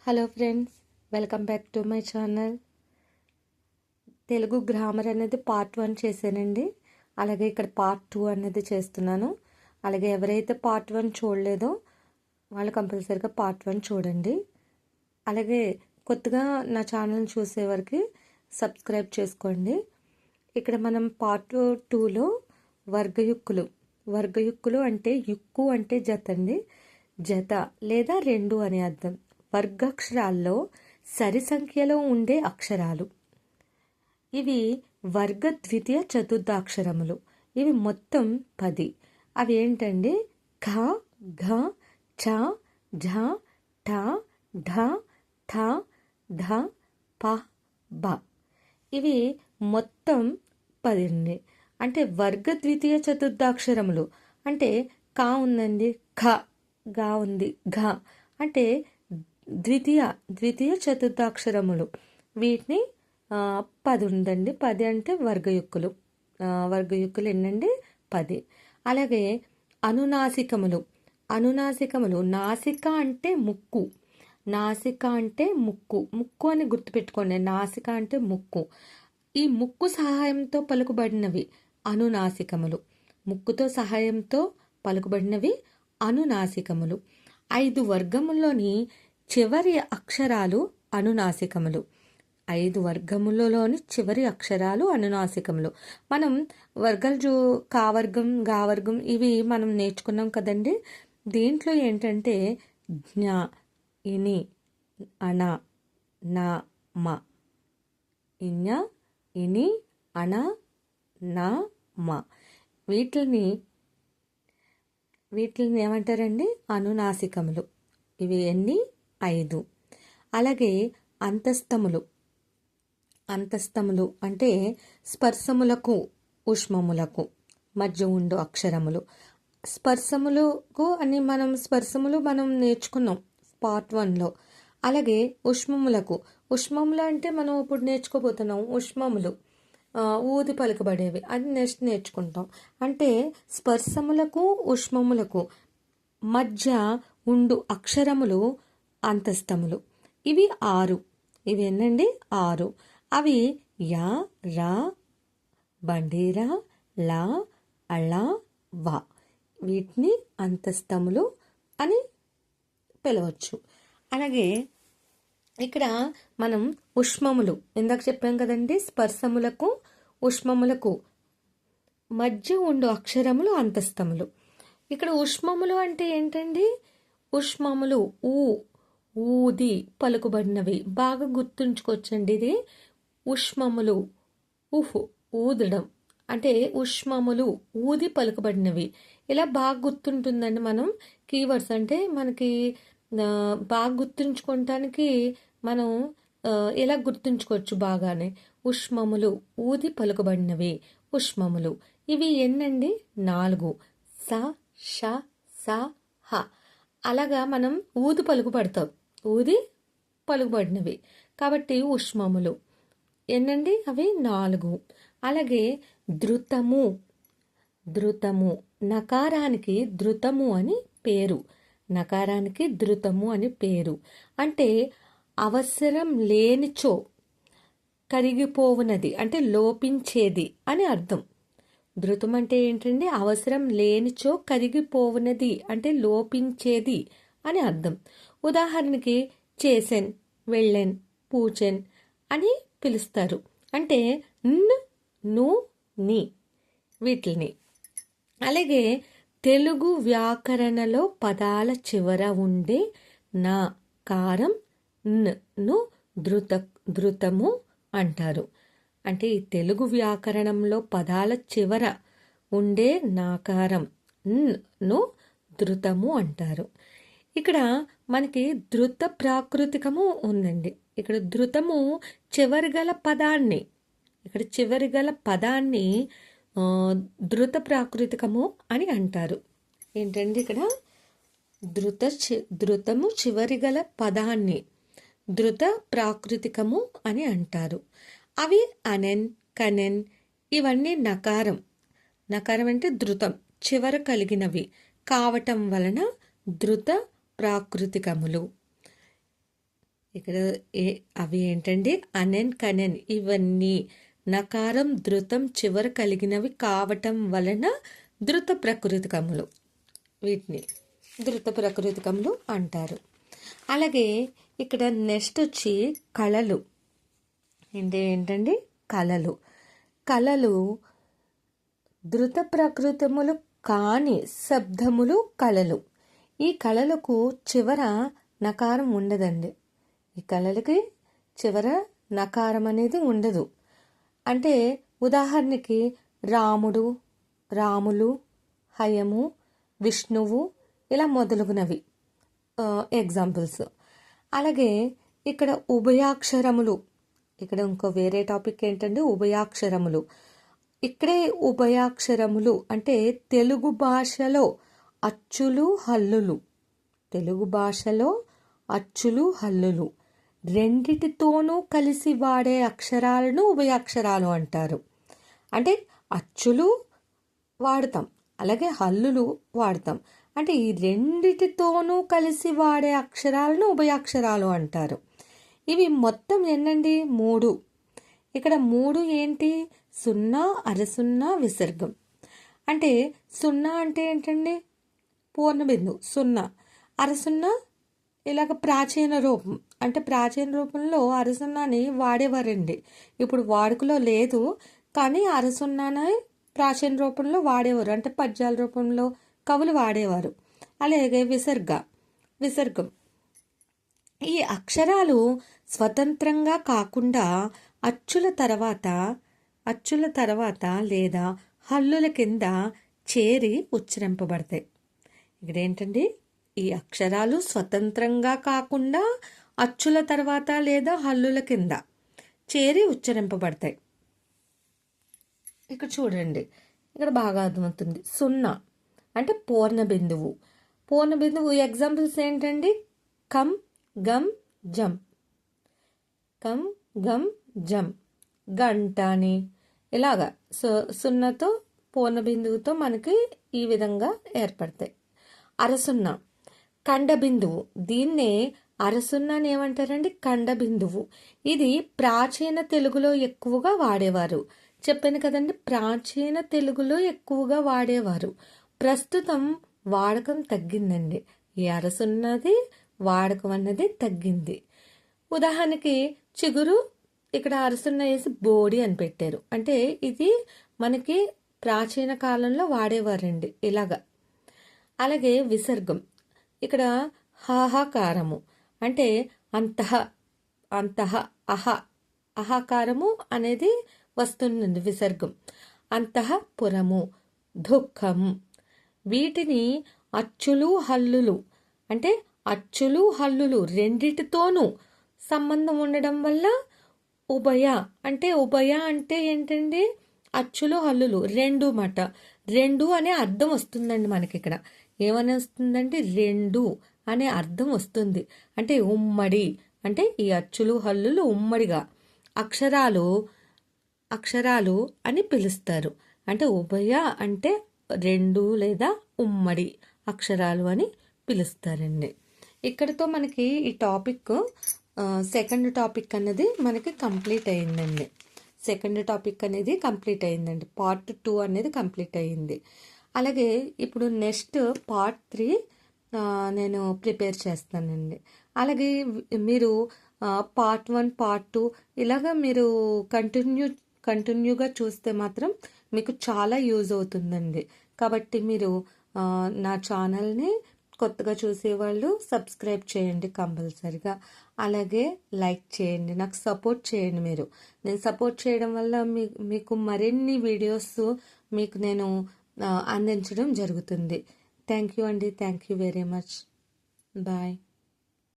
Hello friends, welcome back to my channel. Telugu grammar అనేది part 1 చేశానండి. అలాగే ఇక్కడ పార్ట్ 2 అనేది చేస్తున్నాను. అలాగే ఎవరైతే పార్ట్ 1 చూడలేదో వాళ్ళు కంపల్సరీగా పార్ట్ 1 చూడండి. అలాగే కొత్తగా నా ఛానల్ని చూసేవారికి సబ్స్క్రైబ్ చేసుకోండి. ఇక్కడ మనం పార్ట్ 2లో వర్గయుక్కులు అంటే యుక్కు అంటే జత అండి. జత లేదా రెండు అనే అర్థం. వర్గాక్షరాల్లో సరి సంఖ్యలో ఉండే అక్షరాలు ఇవి వర్గ ద్వితీయ చతుర్థాక్షరములు. ఇవి మొత్తం 10. అవి ఏంటండి? ఖ, ఘ, ఛ, ఝ, ఠ, ఢ, థ, ధ, ప, బ. ఇవి మొత్తం 10. అంటే వర్గ ద్వితీయ చతుర్థాక్షరములు అంటే కా ఉందండి, ఖ, గా ఉంది, ఘ అంటే ద్వితీయ చతుర్థాక్షరములు. వీటిని 10 ఉందండి. 10 అంటే వర్గయుక్కులు ఎన్నండి? 10. అలాగే అనునాసికములు. నాసిక అంటే ముక్కు. ముక్కు అని గుర్తుపెట్టుకోండి. నాసిక అంటే ముక్కు. ఈ ముక్కు సహాయంతో పలుకుబడినవి అనునాసికములు. ముక్కుతో సహాయంతో పలుకుబడినవి అనునాసికములు. 5 వర్గముల్లోని చివరి అక్షరాలు అనునాసికములు. 5 వర్గములలోని చివరి అక్షరాలు అనునాసికములు. మనం వర్గాలు కావర్గం, గావర్గం ఇవి మనం నేర్చుకున్నాం కదండి. దీంట్లో ఏంటంటే జ్ఞ, ఇని, అణ, నా, మ. ఇన్య, ఇని, అణ, నా, మ. వీటిని ఏమంటారండి? అనునాసికములు. ఇవి ఎన్ని? 5. అలాగే అంతస్తములు అంటే స్పర్శములకు ఉష్మములకు మధ్య ఉండు అక్షరములు. స్పర్శములు మనం నేర్చుకున్నాం పార్ట్ 1లో. అలాగే ఉష్మములు అంటే మనం ఇప్పుడు నేర్చుకోబోతున్నాం. ఉష్మములు ఊది పలుకబడేవి, అది నెక్స్ట్ నేర్చుకుంటాం. అంటే స్పర్శములకు ఉష్మములకు మధ్య ఉండు అక్షరములు అంతస్తములు. ఇవి 6. ఇవి ఎన్నండి? 6. అవి యా, రా, బండీరా, లా, అళ, వా. వీటిని అంతస్తములు అని పిలవచ్చు. అలాగే ఇక్కడ మనం ఉష్మములు ఇందాక చెప్పాం కదండి. స్పర్శములకు ఉష్మములకు మధ్య ఉండు అక్షరములు అంతస్తములు. ఇక్కడ ఉష్మములు అంటే ఏంటండి? ఉష్మములు ఊది పలుకుబడినవి. బాగా గుర్తుంచుకోవచ్చండి. ఇది ఉష్మములు, ఊదడం అంటే ఉష్మములు ఊది పలుకబడినవి. ఇలా బాగా గుర్తుంటుందండి. మనం కీవర్డ్స్ అంటే మనకి బాగా గుర్తుంచుకోవటానికి మనం ఇలా గుర్తుంచుకోవచ్చు బాగానే. ఉష్మములు ఊది పలుకబడినవి ఉష్మములు. ఇవి ఎన్నండి? 4. స, ష, స, హ. అలాగా మనం ఊది పలుకుబడినవి కాబట్టి ఉష్మములు ఎన్నండి? అవి 4. అలాగే ధృతము. నకారానికి ధృతము అని పేరు. అంటే అవసరం లేనిచో కరిగిపోవునది అంటే లోపించేది అని అర్థం. ధృతం అంటే ఏంటండి? అవసరం లేనిచో కరిగిపోవునది అంటే లోపించేది అని అర్థం. ఉదాహరణకి చేసెన్, వెళ్ళెన్, పూచెన్ అని పిలుస్తారు. అంటే ను, ని వీటిని. అలాగే తెలుగు వ్యాకరణలో పదాల చివర ఉండే నా కారం ను ధృతము అంటారు. అంటే ఈ తెలుగు వ్యాకరణంలో పదాల చివర ఉండే నాకారం ను ధృతము అంటారు. ఇక్కడ మనకి ధృత ప్రాకృతికము ఉందండి. ఇక్కడ ధృతము చివరి గల పదాన్ని ధృత ప్రాకృతికము అని అంటారు. ఏంటండి? ఇక్కడ ధృతము చివరి గల పదాన్ని ధృత ప్రాకృతికము అని అంటారు. అవి అనెన్, కనెన్ ఇవన్నీ నకారం అంటే ధృతం చివర కలిగినవి కావటం వలన ధృత ప్రాకృతికములు. ఇక్కడ అవి ఏంటండి అనెన్ కనెన్ ఇవన్నీ నకారం ధృతం చివర కలిగినవి కావటం వలన ధృత ప్రకృతికములు, వీటిని ధృత ప్రకృతికములు అంటారు. అలాగే ఇక్కడ నెక్స్ట్ వచ్చి కళలు. ఏంటండి కళలు. కళలు ధృత ప్రకృతములు కాని శబ్దములు కళలు. ఈ కళలకు చివర నకారం ఉండదండి. ఈ కళలకి చివర నకారం అనేది ఉండదు. అంటే ఉదాహరణకి రాముడు, రాములు, హయము, విష్ణువు ఇలా మొదలుగునవి ఎగ్జాంపుల్స్. అలాగే ఇక్కడ ఉభయాక్షరములు. ఇక్కడ ఇంకో వేరే టాపిక్ ఏంటంటే ఉభయాక్షరములు. ఇక్కడే ఉభయాక్షరములు అంటే తెలుగు భాషలో అచ్చులు హల్లులు, తెలుగు భాషలో అచ్చులు హల్లులు రెండిటితోనూ కలిసి వాడే అక్షరాలను ఉభయాక్షరాలు అంటారు. అంటే అచ్చులు వాడతాం, అలాగే హల్లులు వాడతాం. అంటే ఈ రెండిటితోనూ కలిసి వాడే అక్షరాలను ఉభయాక్షరాలు అంటారు. ఇవి మొత్తం ఎన్నండి 3. ఇక్కడ 3 ఏంటి? 0, అరసున్నా, విసర్గం. అంటే 0 అంటే ఏంటండి? పూర్ణబిందు 0. అరసున్నా ఇలాగ ప్రాచీన రూపం. అంటే ప్రాచీన రూపంలో అరసున్నాని వాడేవారండి. ఇప్పుడు వాడుకలో లేదు, కానీ అరసున్నాని ప్రాచీన రూపంలో వాడేవారు. అంటే పద్యాల రూపంలో కవులు వాడేవారు. అలాగే విసర్గం. ఈ అక్షరాలు స్వతంత్రంగా కాకుండా అచ్చుల తర్వాత లేదా హల్లుల కింద చేరి ఉచ్చరింపబడతాయి. ఇక్కడ ఏంటండి? ఈ అక్షరాలు స్వతంత్రంగా కాకుండా అచ్చుల తర్వాత లేదా హల్లుల కింద చేరి ఉచ్చరింపబడతాయి. ఇక్కడ చూడండి, ఇక్కడ బాగా అర్థమవుతుంది. 0 అంటే పూర్ణ బిందువు. ఎగ్జాంపుల్స్ ఏంటండి? కమ్, గమ్, జం. కమ్, గమ్, జం. గంట అని ఇలాగా 0తో పూర్ణ బిందువుతో మనకి ఈ విధంగా ఏర్పడతాయి. అరసున్నా ఖండ బిందువు. దీన్నే అరసున్నాని ఏమంటారండి? ఖండ బిందువు. ఇది ప్రాచీన తెలుగులో ఎక్కువగా వాడేవారు. చెప్పాను కదండి, ప్రాచీన తెలుగులో ఎక్కువగా వాడేవారు. ప్రస్తుతం వాడకం తగ్గిందండి. ఈ అరసున్నది వాడకం అన్నది తగ్గింది. ఉదాహరణకి చిగురు, ఇక్కడ అరసున్న వేసి బోడి అని పెట్టారు. అంటే ఇది మనకి ప్రాచీన కాలంలో వాడేవారండి ఇలాగా. అలాగే విసర్గం. ఇక్కడ హాహాకారము అంటే అంతః అహకారము అనేది వస్తుందండి విసర్గం. అంతఃపురము, దుఃఖం. వీటిని అచ్చులు హల్లులు అంటే అచ్చులు హల్లులు రెండిటితోనూ సంబంధం ఉండడం వల్ల ఉభయ అంటే ఏంటండి? అచ్చులు హల్లులు రెండు మాట. రెండు అనే అర్థం వస్తుందండి మనకి. ఇక్కడ ఏమని వస్తుందంటే రెండు అనే అర్థం వస్తుంది. అంటే ఉమ్మడి, అంటే ఈ అచ్చులు హల్లులు ఉమ్మడిగా అక్షరాలు అని పిలుస్తారు. అంటే ఉభయ అంటే రెండు లేదా ఉమ్మడి అక్షరాలు అని పిలుస్తారండి. ఇక్కడితో మనకి ఈ టాపిక్ సెకండ్ టాపిక్ అన్నది మనకి కంప్లీట్ అయిందండి. పార్ట్ 2 అనేది కంప్లీట్ అయింది. అలాగే ఇప్పుడు నెక్స్ట్ పార్ట్ 3 నేను ప్రిపేర్ చేస్తానండి. అలాగే మీరు పార్ట్ 1, పార్ట్ 2 ఇలాగా మీరు కంటిన్యూగా చూస్తే మాత్రం మీకు చాలా యూజ్ అవుతుందండి. కాబట్టి మీరు నా ఛానల్ని కొత్తగా చూసేవాళ్ళు సబ్స్క్రైబ్ చేయండి కంపల్సరిగా. అలాగే లైక్ చేయండి, నాకు సపోర్ట్ చేయండి. నేను సపోర్ట్ చేయడం వల్ల మీకు మరిన్ని వీడియోస్ మీకు నేను అందించడం జరుగుతుంది. థ్యాంక్ యూ అండి. Thank you very much. Bye.